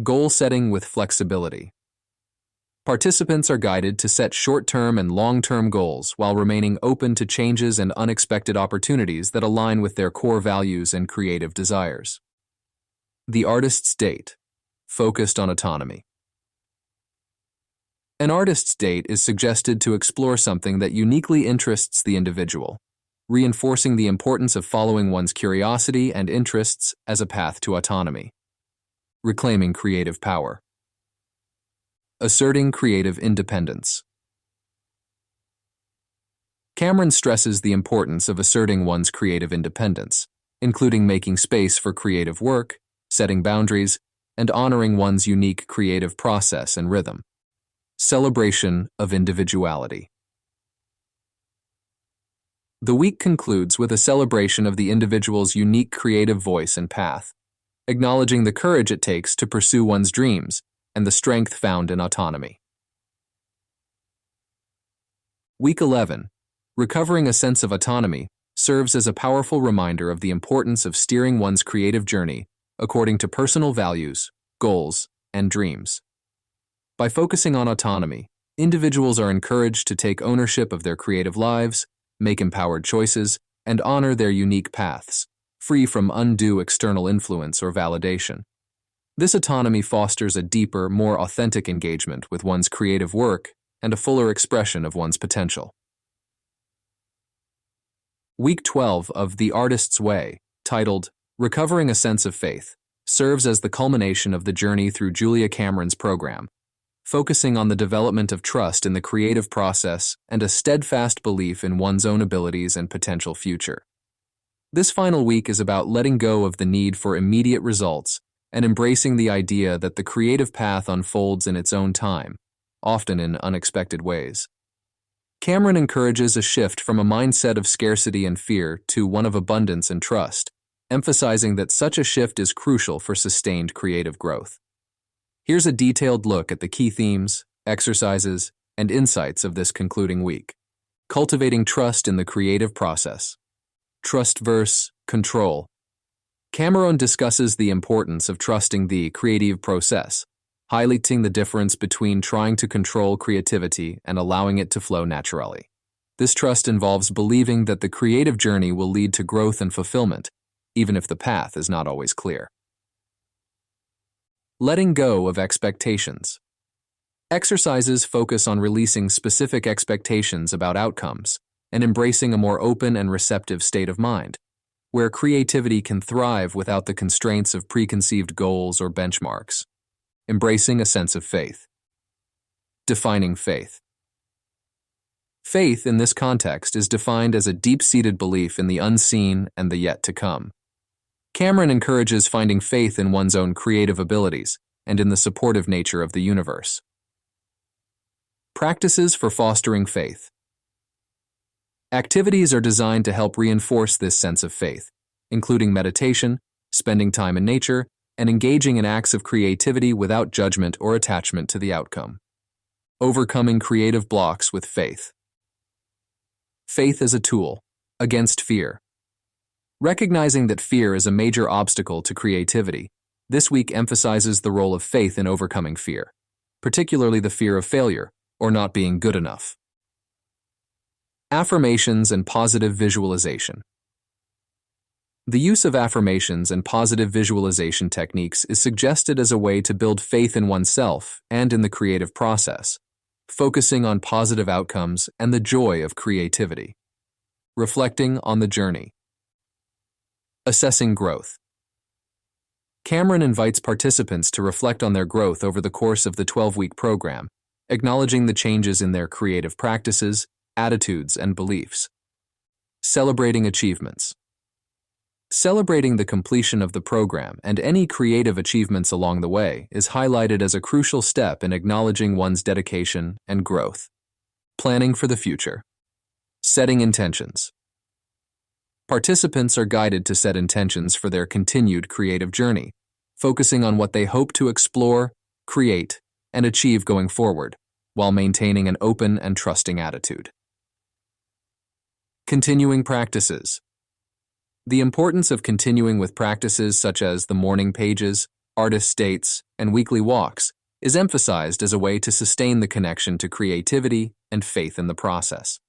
Goal setting with flexibility. Participants are guided to set short-term and long-term goals while remaining open to changes and unexpected opportunities that align with their core values and creative desires. The artist's date. Focused on autonomy. An artist's date is suggested to explore something that uniquely interests the individual, reinforcing the importance of following one's curiosity and interests as a path to autonomy. Reclaiming creative power. Asserting creative independence. Cameron stresses the importance of asserting one's creative independence, including making space for creative work, setting boundaries, and honoring one's unique creative process and rhythm. Celebration of individuality. The week concludes with a celebration of the individual's unique creative voice and path, acknowledging the courage it takes to pursue one's dreams and the strength found in autonomy. Week 11, recovering a sense of autonomy, serves as a powerful reminder of the importance of steering one's creative journey according to personal values, goals, and dreams. By focusing on autonomy, individuals are encouraged to take ownership of their creative lives, make empowered choices, and honor their unique paths, free from undue external influence or validation. This autonomy fosters a deeper, more authentic engagement with one's creative work and a fuller expression of one's potential. Week 12 of The Artist's Way, titled Recovering a Sense of Faith, serves as the culmination of the journey through Julia Cameron's program, focusing on the development of trust in the creative process and a steadfast belief in one's own abilities and potential future. This final week is about letting go of the need for immediate results and embracing the idea that the creative path unfolds in its own time, often in unexpected ways. Cameron encourages a shift from a mindset of scarcity and fear to one of abundance and trust, emphasizing that such a shift is crucial for sustained creative growth. Here's a detailed look at the key themes, exercises, and insights of this concluding week. Cultivating trust in the creative process. Trust versus control. Cameron discusses the importance of trusting the creative process, highlighting the difference between trying to control creativity and allowing it to flow naturally. This trust involves believing that the creative journey will lead to growth and fulfillment, even if the path is not always clear. Letting go of expectations. Exercises focus on releasing specific expectations about outcomes and embracing a more open and receptive state of mind, where creativity can thrive without the constraints of preconceived goals or benchmarks. Embracing a sense of faith. Defining faith. Faith in this context is defined as a deep-seated belief in the unseen and the yet to come. Cameron encourages finding faith in one's own creative abilities and in the supportive nature of the universe. Practices for fostering faith. Activities are designed to help reinforce this sense of faith, including meditation, spending time in nature, and engaging in acts of creativity without judgment or attachment to the outcome. Overcoming creative blocks with faith. Faith as a tool against fear. Recognizing that fear is a major obstacle to creativity, this week emphasizes the role of faith in overcoming fear, particularly the fear of failure or not being good enough. Affirmations and positive visualization. The use of affirmations and positive visualization techniques is suggested as a way to build faith in oneself and in the creative process, focusing on positive outcomes and the joy of creativity. Reflecting on the journey. Assessing growth. Cameron invites participants to reflect on their growth over the course of the 12-week program, acknowledging the changes in their creative practices, attitudes, and beliefs. Celebrating achievements. Celebrating the completion of the program and any creative achievements along the way is highlighted as a crucial step in acknowledging one's dedication and growth. Planning for the future. Setting intentions. Participants are guided to set intentions for their continued creative journey, focusing on what they hope to explore, create, and achieve going forward, while maintaining an open and trusting attitude. Continuing practices. The importance of continuing with practices such as the morning pages, artist dates, and weekly walks is emphasized as a way to sustain the connection to creativity and faith in the process.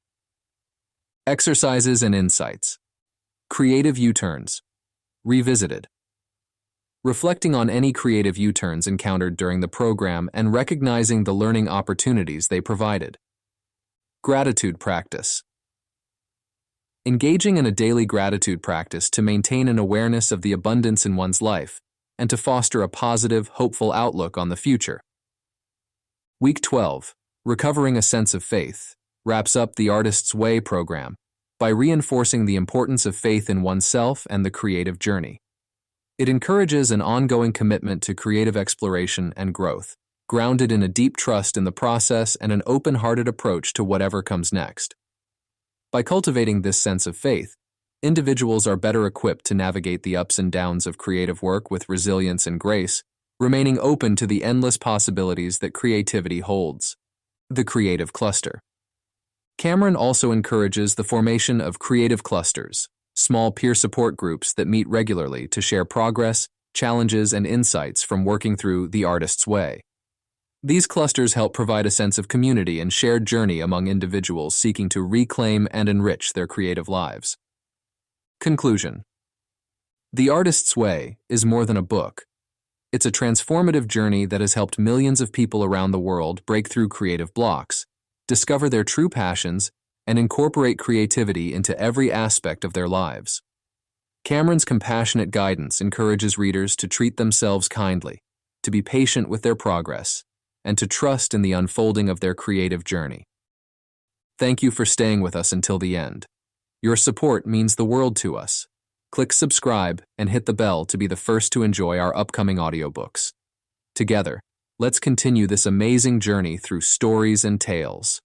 Exercises and insights. Creative U-turns. Revisited. Reflecting on any creative U-turns encountered during the program and recognizing the learning opportunities they provided. Gratitude practice. Engaging in a daily gratitude practice to maintain an awareness of the abundance in one's life and to foster a positive, hopeful outlook on the future. Week 12, Recovering a Sense of Faith, wraps up the Artist's Way program by reinforcing the importance of faith in oneself and the creative journey. It encourages an ongoing commitment to creative exploration and growth, grounded in a deep trust in the process and an open-hearted approach to whatever comes next. By cultivating this sense of faith, individuals are better equipped to navigate the ups and downs of creative work with resilience and grace, remaining open to the endless possibilities that creativity holds. The Creative Cluster. Cameron also encourages the formation of creative clusters, small peer support groups that meet regularly to share progress, challenges, and insights from working through the Artist's Way. These clusters help provide a sense of community and shared journey among individuals seeking to reclaim and enrich their creative lives. Conclusion. The Artist's Way is more than a book. It's a transformative journey that has helped millions of people around the world break through creative blocks, discover their true passions, and incorporate creativity into every aspect of their lives. Cameron's compassionate guidance encourages readers to treat themselves kindly, to be patient with their progress, and to trust in the unfolding of their creative journey. Thank you for staying with us until the end. Your support means the world to us. Click subscribe and hit the bell to be the first to enjoy our upcoming audiobooks. Together, let's continue this amazing journey through stories and tales.